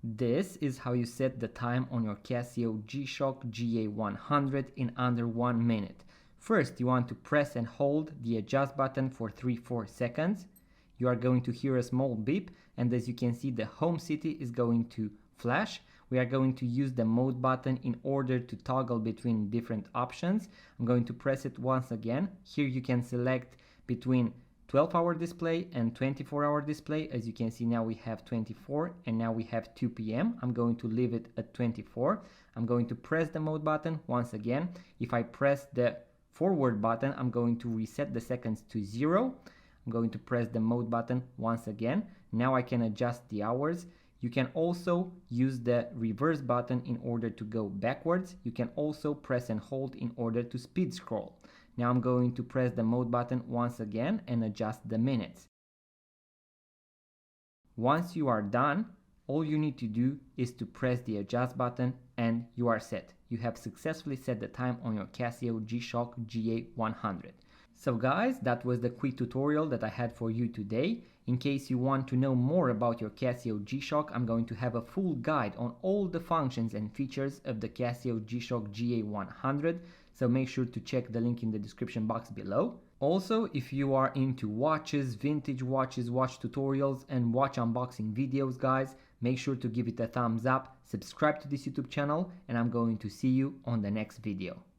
This is how you set the time on your Casio G Shock GA 100 in under 1 minute. First, you want to press and hold the adjust button for 3-4 seconds. You are going to hear a small beep, and as you can see, the home city is going to flash. We are going to use the mode button in order to toggle between different options. I'm going to press it once again. Here you can select between 12-hour display and 24-hour display. As you can see, now we have 24 and now we have 2 p.m. I'm going to leave it at 24. I'm going to press the mode button once again. If I press the forward button, I'm going to reset the seconds to 0. I'm going to press the mode button once again. Now I can adjust the hours. You can also use the reverse button in order to go backwards. You can also press and hold in order to speed scroll. Now I'm going to press the mode button once again and adjust the minutes. Once you are done, all you need to do is to press the adjust button and you are set. You have successfully set the time on your Casio G Shock GA 100. So guys, that was the quick tutorial that I had for you today. In case you want to know more about your Casio G Shock, I'm going to have a full guide on all the functions and features of the Casio G Shock GA 100. So make sure to check the link in the description box below. Also, if you are into watches, vintage watches, watch tutorials and watch unboxing videos, guys, make sure to give it a thumbs up, subscribe to this YouTube channel, and I'm going to see you on the next video.